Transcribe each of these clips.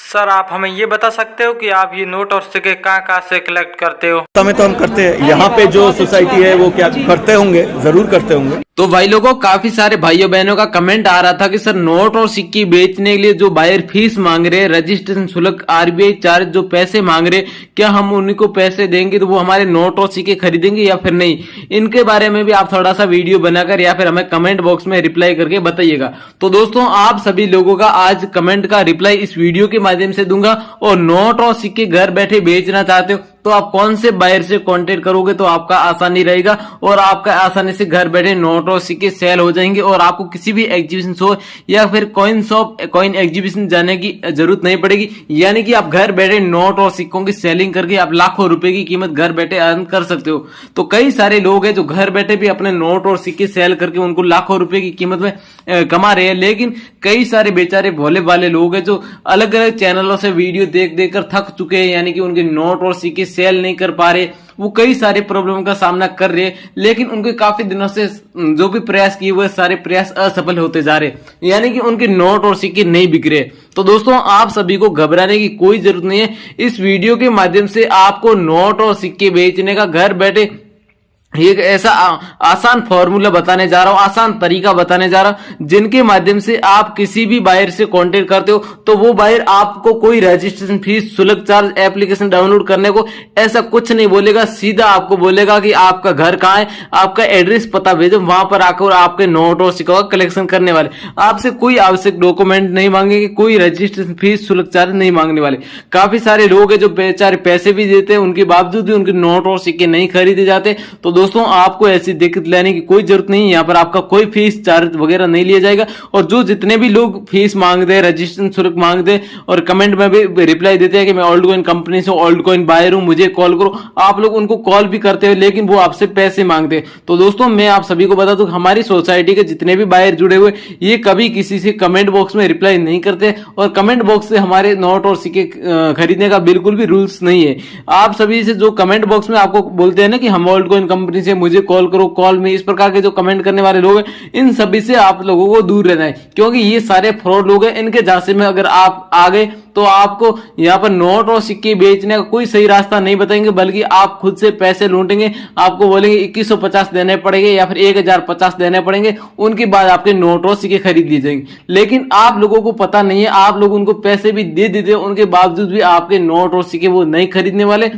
Sir आप हमें ये बता सकते हो कि आप ये नोट और सिक्के कहाँ से कलेक्ट करते हो? में तो हम करते हैं, यहाँ पे जो सोसाइटी है वो क्या करते होंगे, जरूर करते होंगे। तो भाई लोगों, काफी सारे भाइयों बहनों का कमेंट आ रहा था कि सर नोट और सिक्के बेचने के लिए जो बायर फीस मांग रहे हैं, रजिस्ट्रेशन शुल्क, आरबीआई चार्ज जो पैसे मांग रहे, क्या हम उन्हीं को पैसे देंगे तो वो हमारे नोट और सिक्के खरीदेंगे या फिर नहीं? इनके बारे में भी आप थोड़ा सा वीडियो बनाकर या फिर हमें कमेंट बॉक्स में रिप्लाई करके बताइएगा। तो दोस्तों, आप सभी लोगों का आज कमेंट का रिप्लाई इस वीडियो के माध्यम से दूंगा। और नोट और सिक्के घर बैठे बेचना चाहते हो तो आप कौन से बायर से कांटेक्ट करोगे तो आपका आसानी रहेगा और आपका आसानी से घर बैठे नोट और सिक्के सेल हो जाएंगे और आपको किसी भी एग्जीबिशन शो या फिर कॉइन शॉप, कॉइन एग्जीबिशन जाने की जरूरत नहीं पड़ेगी। यानी कि आप घर बैठे नोट और सिक्कों की सेलिंग करके आप लाखों रुपए की कीमत घर बैठे अर्न कर सकते हो। तो कई सारे लोग हैं जो घर बैठे भी अपने नोट और सिक्के सेल करके उनको लाखों रुपए की कीमत में कमा रहे हैं। लेकिन कई सारे बेचारे भोले भाले लोग हैं जो अलग अलग चैनलों से वीडियो देख देख कर थक चुके हैं, यानी कि उनके नोट और सिक्के सेल नहीं कर पा रहे, वो कई सारे प्रॉब्लम का सामना कर रहे हैं। लेकिन उनके काफी दिनों से जो भी प्रयास किए हुए सारे प्रयास असफल होते जा रहे, यानी कि उनके नोट और सिक्के नहीं बिक रहे। तो दोस्तों, आप सभी को घबराने की कोई जरूरत नहीं है। इस वीडियो के माध्यम से आपको नोट और सिक्के बेचने का घर बैठे एक ऐसा आसान फॉर्मूला बताने जा रहा हूं, आसान तरीका बताने जा रहा हूं, जिनके माध्यम से आप किसी भी बायर से कांटेक्ट करते हो तो वो बायर आपको कोई रजिस्ट्रेशन फीस, शुल्क, चार्ज, एप्लीकेशन डाउनलोड करने को ऐसा कुछ नहीं बोलेगा। सीधा आपको बोलेगा कि आपका घर कहाँ है, आपका एड्रेस पता भेजो, वहां पर आकर आपके नोट और सिक्कों का कलेक्शन करने वाले। आपसे कोई आवश्यक डॉक्यूमेंट नहीं मांगेंगे, कोई रजिस्ट्रेशन फीस, शुल्क, चार्ज नहीं मांगने वाले। काफी सारे लोग हैं जो बेचारे पैसे भी देते हैं, उनके बावजूद भी उनके नोट और सिक्के नहीं खरीदे जाते। तो दोस्तों, आपको ऐसी दिक्कत लेने की कोई जरूरत नहीं है। यहाँ पर आपका कोई फीस चार्ज वगैरह नहीं लिया जाएगा। और जो जितने भी लोग फीस मांगते हैं, रजिस्ट्रेशन शुल्क मांगते हैं और कमेंट में भी रिप्लाई देते हैं कि मैं ओल्ड कॉइन कंपनी से ओल्ड कॉइन बायर हूं, मुझे कॉल करो, आप लोग उनको कॉल भी करते हो लेकिन वो आपसे पैसे मांगते हैं। तो दोस्तों, मैं आप सभी को बता दूं, हमारी सोसाइटी के जितने भी बायर जुड़े हुए ये कभी किसी से कमेंट बॉक्स में रिप्लाई नहीं करते और कमेंट बॉक्स से हमारे नोट और सिक्के खरीदने का बिल्कुल भी रूल्स नहीं है। आप सभी से जो कमेंट बॉक्स में आपको बोलते हैं ना कि हम ओल्ड कॉइन कंपनी से, मुझे कॉल करो, कॉल में, इस प्रकार के जो कमेंट करने वाले लोग हैं, इन सभी से आप लोगों को दूर रहना है, क्योंकि ये सारे फ्रॉड लोग हैं। इनके झांसे में अगर आप आ गए तो आपको यहाँ पर नोट और सिक्के बेचने का कोई सही रास्ता नहीं बताएंगे, बल्कि आप खुद से पैसे लूटेंगे। आपको बोलेंगे 2150 देने पड़ेंगे या फिर 1050 देने पड़ेंगे, उनके बाद आपके नोट और सिक्के खरीद लिए जाएंगे। लेकिन आप लोगों को पता नहीं है, आप लोग उनको पैसे भी दे देते हैं, उनके बावजूद भी आपके नोट और सिक्के वो नहीं खरीदने वाले।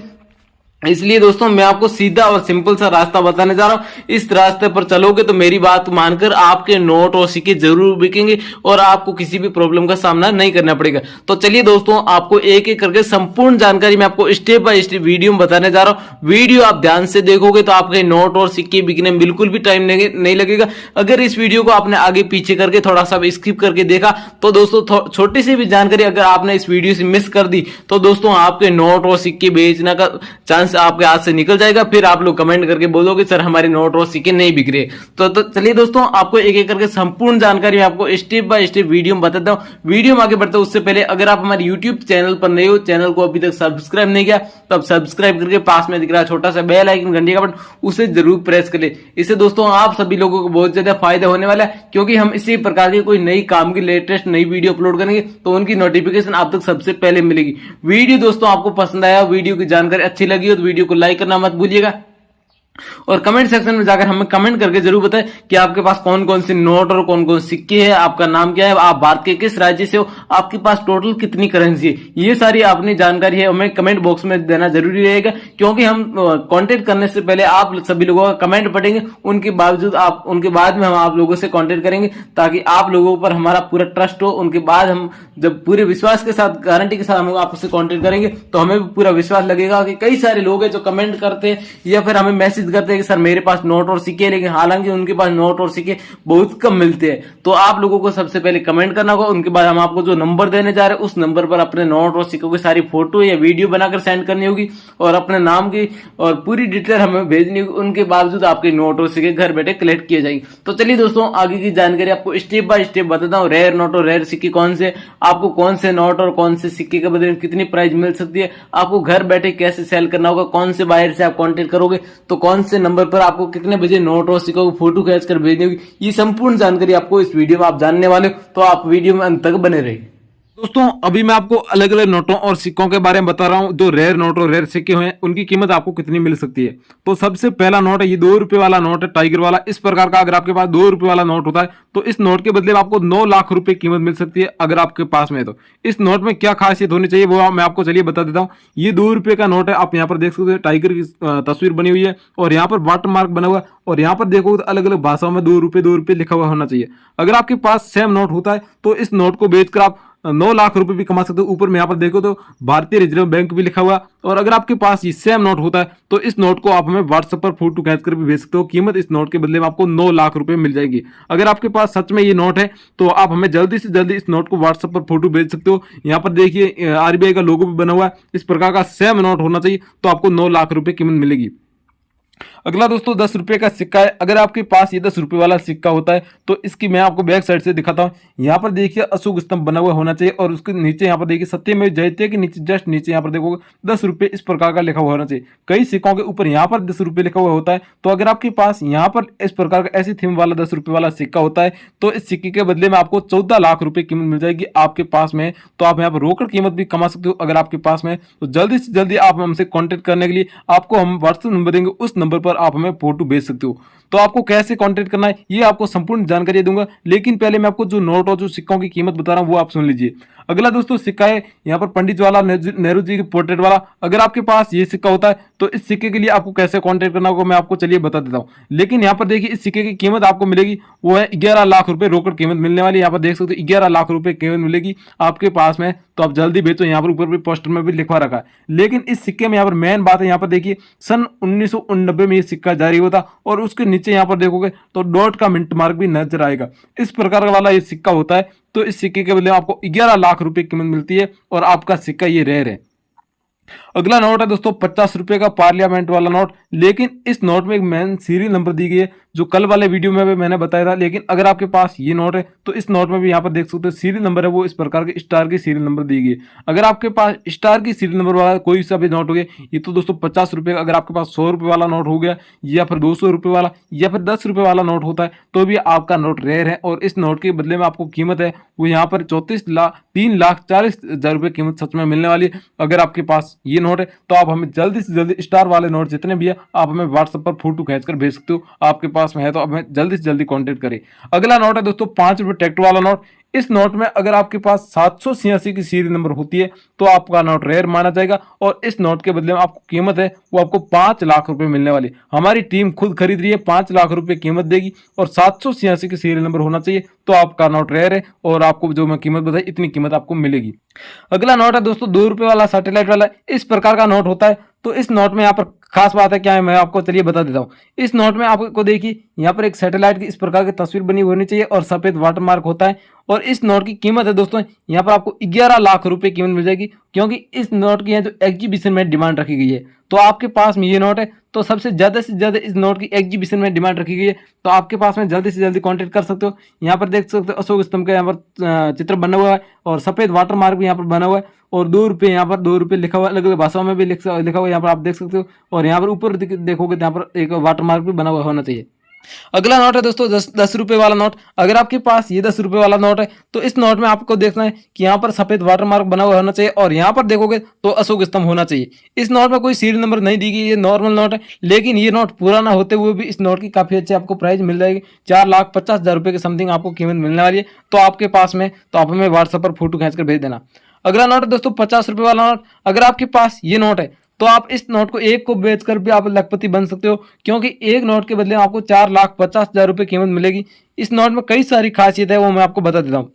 इसलिए दोस्तों, मैं आपको सीधा और सिंपल सा रास्ता बताने जा रहा हूं। इस रास्ते पर चलोगे तो मेरी बात मानकर आपके नोट और सिक्के जरूर बिकेंगे और आपको किसी भी प्रॉब्लम का सामना नहीं करना पड़ेगा। तो चलिए दोस्तों, आपको एक एक करके संपूर्ण जानकारी मैं आपको स्टेप बाय स्टेप वीडियो में बताने जा रहा हूं। वीडियो आप ध्यान से देखोगे तो आपके नोट और सिक्के बिकने में बिल्कुल भी टाइम नहीं लगेगा। अगर इस वीडियो को आपने आगे पीछे करके थोड़ा सा स्किप करके देखा तो दोस्तों, छोटी सी भी जानकारी अगर आपने इस वीडियो से मिस कर दी तो दोस्तों, आपके नोट और सिक्के बेचने का चांस आपके हाथ से निकल जाएगा। फिर आप लोग कमेंट करके बोलोगे सर हमारे नोट और सिक्के नहीं बिक रहे। तो चलिए दोस्तों, आपको एक एक करके संपूर्ण जानकारी आपको स्टेप बाय स्टेप वीडियो में बताता हूं। वीडियो में आगे बढ़ते उससे पहले अगर आप हमारे यूट्यूब चैनल पर नए हो, चैनल को अभी तक सब्सक्राइब नहीं किया तो आप सब्सक्राइब करके पास में दिख रहा है छोटा सा बेल आइकन, घंटी का बटन, उसे जरूर प्रेस कर ले। इससे दोस्तों आप सभी लोगों को बहुत ज्यादा फायदा होने वाला है, क्योंकि हम इसी प्रकार की कोई नई काम की लेटेस्ट नई वीडियो अपलोड करेंगे तो उनकी नोटिफिकेशन आप तक सबसे पहले मिलेगी। वीडियो दोस्तों आपको पसंद आया, वीडियो की जानकारी अच्छी लगी हो तो वीडियो को लाइक करना मत भूलिएगा और कमेंट सेक्शन में जाकर हमें कमेंट करके जरूर बताएं कि आपके पास कौन कौन से नोट और कौन कौन सिक्के हैं, आपका नाम क्या है, आप भारत के किस राज्य से हो, आपके पास टोटल कितनी करेंसी है। ये सारी अपनी जानकारी है हमें कमेंट बॉक्स में देना जरूरी रहेगा, क्योंकि हम कांटेक्ट करने से पहले आप सभी लोगों का कमेंट पढ़ेंगे, उनके बाद में हम आप लोगों से कांटेक्ट करेंगे ताकि आप लोगों पर हमारा पूरा ट्रस्ट हो। उनके बाद हम जब पूरे विश्वास के साथ, गारंटी के साथ हम आपसे कांटेक्ट करेंगे तो हमें भी पूरा विश्वास लगेगा कि कई सारे लोग हैं जो कमेंट करते हैं या फिर हमें मैसेज करते हैं कि सर मेरे पास नोट और सिक्के, लेकिन हालांकि उनके पास नोट और सिक्के बहुत कम मिलते हैं। तो आप लोगों को सबसे पहले कमेंट करना होगा, उनके बाद हम आपको जो नंबर देने जा रहे हैं उस नंबर पर अपने नोट और सिक्कों की सारी फोटो या वीडियो बनाकर सेंड करनी होगी और अपने नाम की और पूरी डिटेल हमें भेजनी होगी। उनके बावजूद आपके नोट और सिक्के घर बैठे कलेक्ट किए जाएंगे। तो चलिए दोस्तों, आगे की जानकारी आपको स्टेप बाय स्टेप बताता हूँ। रेयर नोट और रेयर सिक्के कौन से, आपको कौन से नोट और कौन से सिक्के के बदले में कितनी प्राइस मिल सकती है, आपको घर बैठे कैसे सेल करना होगा, कौन से बायर से आप कांटेक्ट करोगे तो कौन से नंबर पर आपको कितने बजे नोट और सिक्कों को फोटो खींच कर भेजनी होगी, ये संपूर्ण जानकारी आपको इस वीडियो में आप जानने वाले हो। तो आप वीडियो में अंत तक बने रहिए। दोस्तों अभी मैं आपको अलग अलग नोटों और सिक्कों के बारे में बता रहा हूं। जो रेयर नोट और रेयर सिक्के हैं उनकी कीमत आपको कितनी मिल सकती है। तो सबसे पहला नोट है, ये 2 रुपए वाला नोट है, टाइगर वाला। इस प्रकार का अगर आपके पास 2 रुपए वाला नोट होता है तो इस नोट के बदले में आपको 9 लाख रुपए कीमत मिल सकती है अगर आपके पास में है। तो इस नोट में क्या खासियत होनी चाहिए वो मैं आपको चलिए बता देता हूँ। ये 2 रुपए का नोट है, आप यहाँ पर देख सकते हो टाइगर की तस्वीर बनी हुई है और यहाँ पर वाटर मार्क बना हुआ है और यहाँ पर देखो अलग अलग भाषाओं में 2 रुपए लिखा हुआ होना चाहिए। अगर आपके पास सेम नोट होता है तो इस नोट को बेचकर आप 9 लाख रुपए भी कमा सकते हो। ऊपर में यहाँ पर देखो तो भारतीय रिजर्व बैंक भी लिखा हुआ। और अगर आपके पास ये सेम नोट होता है तो इस नोट को आप हमें व्हाट्सएप पर फोटो खींच कर भी भेज सकते हो। कीमत इस नोट के बदले में आपको 9 लाख रुपए मिल जाएगी। अगर आपके पास सच में ये नोट है तो आप हमें जल्दी से जल्दी इस नोट को व्हाट्सएप पर फोटो भेज सकते हो। यहाँ पर देखिए आरबीआई का लोगो भी बना हुआ है। इस प्रकार का सेम नोट होना चाहिए तो आपको 9 लाख रुपए कीमत मिलेगी। अगला दोस्तों 10 रुपए का सिक्का है। अगर आपके पास ये 10 रुपए वाला सिक्का होता है तो इसकी मैं आपको बैक साइड से दिखाता हूँ। यहाँ पर देखिए अशोक स्तंभ बना हुआ होना चाहिए और उसके नीचे यहाँ पर देखिए सत्यमेव जयते के नीचे जस्ट नीचे यहाँ पर देखोगे 10 रुपए इस प्रकार का लिखा हुआ होना चाहिए। कई सिक्कों के ऊपर यहाँ पर 10 रुपए लिखा हुआ होता है। तो अगर आपके पास यहाँ पर इस प्रकार का ऐसी थीम वाला 10 रुपए वाला सिक्का होता है तो इस सिक्के के बदले में आपको 14 लाख रुपए कीमत मिल जाएगी। आपके पास में तो आप यहाँ पर रोकड़ कीमत भी कमा सकते हो अगर आपके पास में। तो जल्दी से जल्दी आप हमसे कॉन्टेक्ट करने के लिए आपको हम व्हाट्सएप नंबर देंगे, उस नंबर पर आप हमें फोटो भेज सकते हो। तो आपको कैसे कांटेक्ट करना है ये आपको संपूर्ण जानकारी दूंगा, लेकिन पहले मैं आपको जो नोट और जो सिक्कों की कीमत बता रहा हूं वो आप सुन लीजिए। अगला दोस्तों सिक्का है यहाँ पर पंडित जवाहरलाल नेहरू जी के पोर्ट्रेट वाला। अगर आपके पास ये सिक्का होता है तो इस सिक्के के लिए आपको कैसे कांटेक्ट करना होगा मैं आपको चलिए बता देता हूँ। लेकिन यहाँ पर देखिए इस सिक्के की कीमत आपको मिलेगी वो है 11 लाख रुपए रोकड़ कीमत मिलने वाली। यहाँ पर देख सकते हो 11 लाख रुपए कीमत मिलेगी आपके पास में। तो आप जल्दी बेचो, यहाँ पर ऊपर भी पोस्टर में भी लिखवा रखा है। लेकिन इस सिक्के में यहाँ पर मेन बात है, यहाँ पर देखिए सन 1989 में ये सिक्का जारी हुआ था और उसके नीचे यहाँ पर देखोगे तो डॉट का मिंट मार्क भी नजर आएगा। इस प्रकार वाला ये सिक्का होता है। तो इस सिक्के के बदले आपको 11 लाख रुपए कीमत मिलती है और आपका सिक्का ये रेयर है। अगला नोट है दोस्तों 50 रुपए का पार्लियामेंट वाला नोट। लेकिन इस नोट में एक मेन सीरियल नंबर दी गई है जो कल वाले वीडियो में भी मैंने बताया था। लेकिन अगर आपके पास ये नोट है तो इस नोट में भी यहाँ पर देख सकते हो सीरियल नंबर है वो इस प्रकार के स्टार की सीरियल नंबर दी गई है। अगर आपके पास स्टार की सीरियल नंबर वाला कोई सा भी नोट हो गया ये तो दोस्तों 50 रुपए का। अगर आपके पास 100 रुपए वाला नोट हो गया या फिर 200 रुपए वाला या फिर 10 रुपए वाला नोट होता है तो भी आपका नोट रेयर है। और इस नोट के बदले में आपको कीमत है वो यहाँ पर 3,40,000 रुपए कीमत सच में मिलने वाली है। अगर आपके पास ये नोट है तो आप हमें जल्दी से जल्दी स्टार वाले नोट जितने भी है आप हमें व्हाट्सएप पर फोटो खींचकर भेज सकते हो। आपके पास में है तो हमें जल्दी से जल्दी कांटेक्ट करें। अगला नोट है दोस्तों 5 रुपए ट्रैक्टर वाला नोट। इस नोट में अगर आपके पास 786 की सीरियल नंबर होती है तो आपका नोट रेयर माना जाएगा और इस नोट के बदले में आपको कीमत है वो आपको 5 लाख रुपए मिलने वाली। हमारी टीम खुद खरीद रही है, 5 लाख रुपए कीमत देगी और 786 की सीरियल नंबर होना चाहिए तो आपका नोट रेयर है और आपको जो मैं कीमत बताई इतनी कीमत आपको मिलेगी। अगला नोट है दोस्तों 2 रुपए वाला सैटेलाइट वाला। इस प्रकार का नोट होता है। तो इस नोट में यहाँ पर खास बात है क्या है मैं आपको चलिए बता देता हूँ। इस नोट में आपको देखिए यहाँ पर एक सैटेलाइट की इस प्रकार की तस्वीर बनी होनी चाहिए और सफेद वाटरमार्क होता है। और इस नोट की कीमत है दोस्तों यहाँ पर आपको 11 लाख रुपए कीमत मिल जाएगी क्योंकि इस नोट की जो एग्जीबिशन में डिमांड रखी गई है। तो आपके पास में ये नोट है तो सबसे ज्यादा से ज्यादा इस नोट की एग्जीबिशन में डिमांड रखी गई है। तो आपके पास में जल्दी से जल्दी कांटेक्ट कर सकते हो। यहाँ पर देख सकते हो अशोक स्तंभ का यहाँ पर चित्र बना हुआ है और सफेद वाटर मार्क भी यहाँ पर बना हुआ है और 2 रुपये यहाँ पर 2 रुपये लिखा हुआ अलग अलग भाषाओं में भी लिखा हुआ यहाँ पर आप देख सकते हो। और यहाँ पर ऊपर देखोगे तो यहाँ पर एक वाटर मार्क भी बना हुआ होना चाहिए। अगला नोट है दोस्तों 10 रुपए वाला नोट। अगर आपके पास ये 10 रुपए वाला नोट है तो इस नोट में आपको देखना है कि यहाँ पर सफेद वाटर मार्क बना हुआ होना चाहिए और यहाँ पर देखोगे तो अशोक स्तंभ होना चाहिए। इस नोट में कोई सीरियल नंबर नहीं दी गई, ये नॉर्मल नोट है। लेकिन ये नोट पुराना होते हुए भी इस नोट की काफी अच्छी आपको प्राइस मिल जाएगी। 4,50,000 रुपए के समथिंग आपको कीमत मिलने वाली है। तो आपके पास में तो आप हमें व्हाट्सएप पर फोटो खींच कर भेज देना। अगला नोट है दोस्तों 50 रुपए वाला नोट। अगर आपके पास ये नोट है तो आप इस नोट को एक को बेचकर भी आप लखपति बन सकते हो क्योंकि एक नोट के बदले आपको 4,50,000 रुपए कीमत मिलेगी। इस नोट में कई सारी खासियत है वो मैं आपको बता देता हूँ।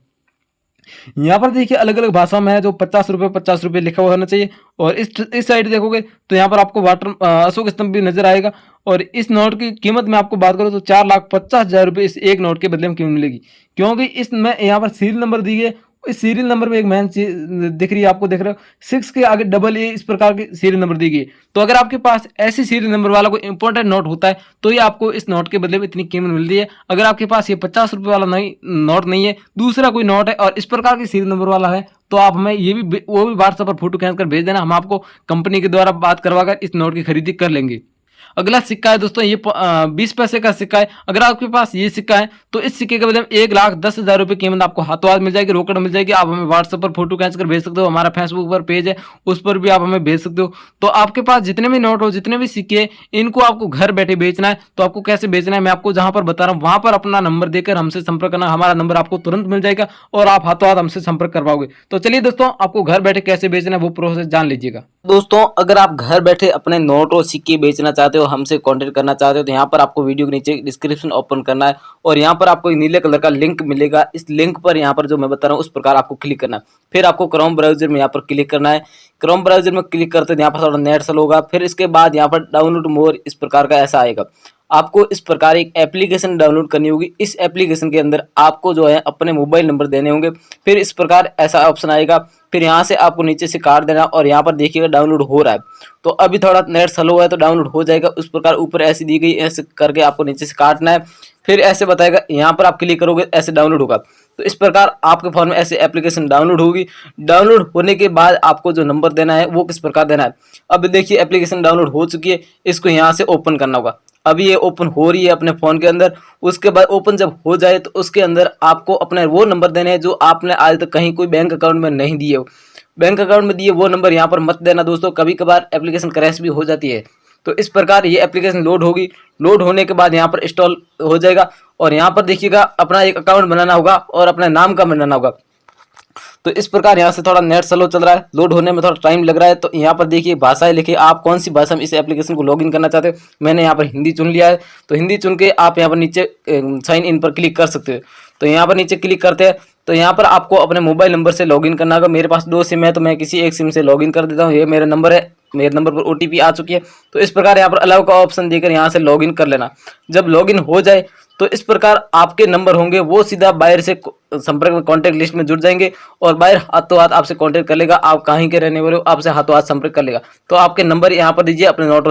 यहाँ पर देखिए अलग अलग भाषाओं में है जो 50 रुपए लिखा हुआ होना चाहिए। और इस साइड देखोगे तो यहाँ पर आपको अशोक स्तंभ भी नजर आएगा। और इस नोट की कीमत में आपको बात करूँ तो 4,50,000 रुपए इस एक नोट के बदले में कीमत मिलेगी क्योंकि इसमें यहाँ पर सीरियल नंबर दी गई है। इस सीरियल नंबर में एक मैन दिख रही है, आपको देख रहे हो 6 के आगे AA इस प्रकार की सीरियल नंबर दी गई है। तो अगर आपके पास ऐसी सीरियल नंबर वाला कोई इंपॉर्टेंट नोट होता है तो ये आपको इस नोट के बदले में इतनी कीमत मिलती है। अगर आपके पास ये 50 रुपए वाला नोट नहीं है, दूसरा कोई नोट है और इस प्रकार की सीरियल नंबर वाला है तो आप हमें वो भी व्हाट्सएप पर फोटो खींच कर भेज देना। हम आपको कंपनी के द्वारा बात करवाकर इस नोट की खरीदी कर लेंगे। अगला सिक्का है दोस्तों ये 20 पैसे का सिक्का है। अगर आपके पास ये सिक्का है तो इस सिक्के के बदले में 1,10,000 रुपए कीमत आपको हाथों हाथ मिल जाएगी, रोकड़ मिल जाएगी। आप हमें व्हाट्सएप पर फोटो खींच कर भेज सकते हो, हमारा फेसबुक पर पेज है उस पर भी आप हमें भेज सकते हो। तो आपके पास जितने भी नोट हो, जितने भी सिक्के, इनको आपको घर बैठे बेचना है। तो आपको कैसे बेचना है मैं आपको जहां पर बता रहा हूं वहां पर अपना नंबर देकर हमसे संपर्क करना, हमारा नंबर आपको तुरंत मिल जाएगा और आप हाथों हाथ हमसे संपर्क कर पाओगे। तो चलिए दोस्तों, आपको घर बैठे कैसे बेचना है वो प्रोसेस जान लीजिएगा। दोस्तों अगर आप घर बैठे अपने नोट और सिक्के बेचना चाहते हो, हमसे कांटेक्ट करना चाहते हो, तो यहाँ पर आपको वीडियो के नीचे डिस्क्रिप्शन ओपन करना है और यहाँ पर आपको एक नीले कलर का लिंक मिलेगा। इस लिंक पर यहाँ पर जो मैं बता रहा हूँ उस प्रकार आपको क्लिक करना है। फिर आपको क्रोम ब्राउजर में यहाँ पर क्लिक करना है। क्रोम ब्राउजर में क्लिक करते यहाँ पर थोड़ा नेट स्लो होगा। फिर इसके बाद यहाँ पर डाउनलोड मोर इस प्रकार का ऐसा आएगा। आपको इस प्रकार एक एप्लीकेशन डाउनलोड करनी होगी। इस एप्लीकेशन के अंदर आपको जो है अपने मोबाइल नंबर देने होंगे। फिर इस प्रकार ऐसा ऑप्शन आएगा। फिर यहाँ से आपको नीचे से काट देना और यहाँ पर देखिएगा डाउनलोड हो रहा है। तो अभी थोड़ा नेट स्लो है तो डाउनलोड हो जाएगा। उस प्रकार ऊपर ऐसी दी गई, ऐसे करके आपको नीचे से काटना है। फिर ऐसे बताएगा, यहाँ पर आप क्लिक करोगे ऐसे डाउनलोड होगा। तो इस प्रकार आपके फोन में ऐसे एप्लीकेशन डाउनलोड होगी। डाउनलोड होने के बाद आपको जो नंबर देना है वो किस प्रकार देना है। अब देखिए एप्लीकेशन डाउनलोड हो चुकी है, इसको यहाँ से ओपन करना होगा। अभी ये ओपन हो रही है अपने फ़ोन के अंदर। उसके बाद ओपन जब हो जाए तो उसके अंदर आपको अपने वो नंबर देने हैं जो आपने आज तक कहीं कोई बैंक अकाउंट में नहीं दिए हो। बैंक अकाउंट में दिए वो नंबर यहाँ पर मत देना दोस्तों, कभी कभार एप्लीकेशन क्रैश भी हो जाती है। तो इस प्रकार ये एप्लीकेशन लोड होगी। लोड होने के बाद यहाँ पर इंस्टॉल हो जाएगा और यहाँ पर देखिएगा अपना एक अकाउंट बनाना होगा और अपने नाम का बनाना होगा। तो इस प्रकार यहाँ से थोड़ा नेट स्लो चल रहा है, लोड होने में थोड़ा टाइम लग रहा है। तो यहाँ पर देखिए भाषाएं लिखिए, आप कौन सी भाषा में इस एप्लीकेशन को लॉगिन करना चाहते हो। मैंने यहाँ पर हिंदी चुन लिया है, तो हिंदी चुन के आप यहाँ पर नीचे साइन इन पर क्लिक कर सकते हो। तो यहाँ पर नीचे क्लिक करते हैं तो यहाँ पर आपको अपने मोबाइल नंबर से लॉगिन करना होगा। मेरे पास 2 सिम है तो मैं किसी एक सिम से लॉगिन कर देता हूँ। ये मेरा नंबर है, मेरे नंबर पर OTP आ चुकी है। तो इस प्रकार यहाँ पर अलाउ का ऑप्शन देकर यहाँ से लॉगिन कर लेना। जब लॉगिन हो जाए तो इस प्रकार आपके नंबर होंगे वो सीधा बायर से संपर्क में कॉन्टैक्ट लिस्ट में जुड़ जाएंगे और बायर हाथों हाथ आपसे कॉन्टैक्ट कर लेगा। आप कहीं के रहने वाले हो, आपसे हाथों हाथ संपर्क कर लेगा। तो आपके नंबर यहाँ पर दीजिए अपने नोट